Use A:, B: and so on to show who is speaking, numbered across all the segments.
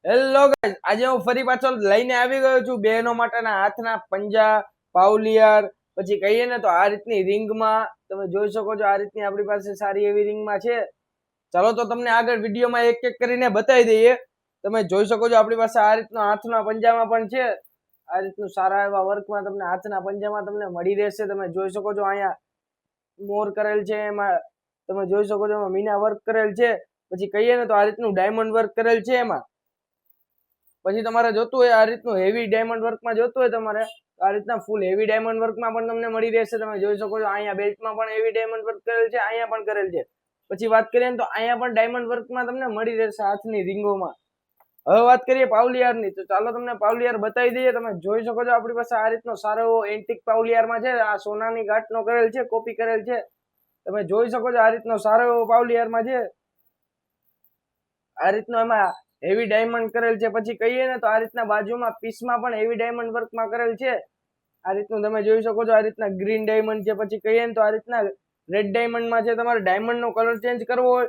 A: Hello guys, આજે હું ફરી પાછો લઈને આવી ગયો છું બહેનો માટેના હાથના પંજા, પાવલિયર, પછી કહીએ ને તો આ રીતની રિંગમાં તમે જોઈ શકો છો. આ રીતની આપણી પાસે સારી એવી રિંગમાં છે. ચાલો તો તમને આગળ વિડીયોમાં એક એક કરીને બતાવી દઈએ. તમે જોઈ શકો છો આપણી પાસે આ રીતનો હાથના પંજામાં પણ છે. આ રીતનું સારા એવા વર્કમાં તમને હાથના પંજામાં તમને મળી રહેશે. તમે જોઈ શકો છો અહીંયા મોર કરેલ છે, એમાં તમે જોઈ શકો છો એમાં મીના વર્ક કરેલ છે. પછી કહીએ ને તો આ રીતનું ડાયમંડ વર્ક કરેલ છે. એમાં પછી તમારે જોતું હોય આ રીતનું હેવી ડાયમંડ વર્કમાં જોતું હોય તમારે આ રીતના ફૂલ હેવી ડાયમંડ વર્કમાં પણ તમને મળી રહેશે. તમે જોઈ શકો છો અહીંયા બેલ્ટમાં પણ હેવી ડાયમંડ વર્ક કરેલ છે, અહીંયા પણ કરેલ છે. પછી વાત કરીએ ને તો અહીંયા પણ ડાયમંડ વર્કમાં તમને મળી રહેશે હાથની રીંગોમાં. હવે વાત કરીએ પાવલિયારની, તો ચાલો તમને પાવલિયાર બતાવી દઈએ. તમે જોઈ શકો છો આપણી પાસે આ રીતનો સારો એવો એન્ટિક પાવલિયારમાં છે. આ સોનાની ગાંઠનો કરેલ છે, કોપી કરેલ છે. તમે જોઈ શકો છો આ રીતનો સારો એવો પાવલિયારમાં છે. આ રીતનો એમાં હેવી ડાયમંડ કરેલ છે. પછી કહીએ ને તો આ રીતના બાજુમાં પીસમાં પણ હેવી ડાયમંડ વર્કમાં કરેલ છે. આ રીતનું તમે જોઈ શકો છો. આ રીતના ગ્રીન ડાયમંડ છે. પછી કહીએ ને તો આ રીતના રેડ ડાયમંડમાં છે. તમારે ડાયમંડનો કલર ચેન્જ કરવો હોય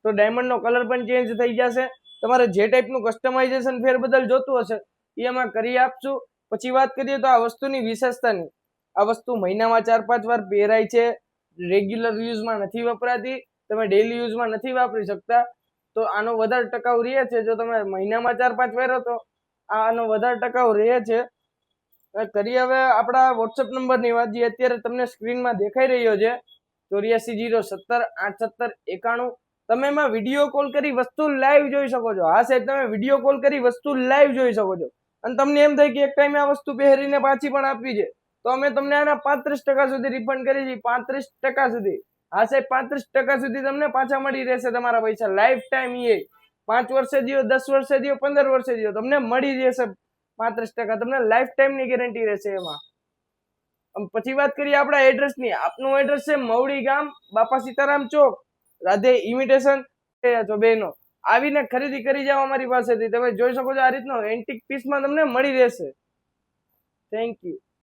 A: તો ડાયમંડનો કલર પણ ચેન્જ થઈ જશે. તમારે જે ટાઈપનું કસ્ટમાઇઝેશન ફેરબદલ જોતું હશે એ એમાં કરી આપશું. પછી વાત કરીએ તો આ વસ્તુની વિશેષતાની, આ વસ્તુ મહિનામાં 4-5 વાર પહેરાય છે. રેગ્યુલર યુઝમાં નથી વપરાતી, તમે ડેલી યુઝમાં નથી વાપરી શકતા. તો આનો વધારે ટકાઉ રહે છે. જો તમે મહિનામાં 4-5 પહેરો તો આનો વધારે ટકાઉ રહે છે. કરીએ હવે આપણા વોટ્સએપ નંબરની વાત, જે અત્યારે તમને સ્ક્રીનમાં દેખાઈ રહ્યો છે 8407087091. તમે એમાં વિડીયો કોલ કરી વસ્તુ લાઈવ જોઈ શકો છો. હા સાહેબ, તમે વિડીયો કોલ કરી વસ્તુ લાઈવ જોઈ શકો છો. અને તમને એમ થાય કે એક ટાઈમે આ વસ્તુ પહેરીને પાછી પણ આપવી છે તો અમે તમને આના 35% સુધી રિફંડ કરી દઈએ. 35% સુધી. હા સાહેબ, 35% સુધી તમને પાછા મળી રહેશે તમારા પૈસા. લાઈફ ટાઈમ એ 5 વર્ષે દિયો, 10 વર્ષે દિયો, 15 વર્ષે દિયો, તમને મળી રહેશે 35%. તમને લાઈફ ટાઈમની ગેરંટી રહેશે એમાં. પછી વાત કરીએ આપણા એડ્રેસની. આપનું એડ્રેસ છે મવડી ગામ, બાપા સીતારામ ચોક, રાધે ઇમિટેશન. તો બહેનો આવીને ખરીદી કરી જાઓ અમારી પાસેથી. તમે જોઈ શકો છો આ રીતનો એન્ટિક પીસમાં તમને મળી રહેશે. Thank you.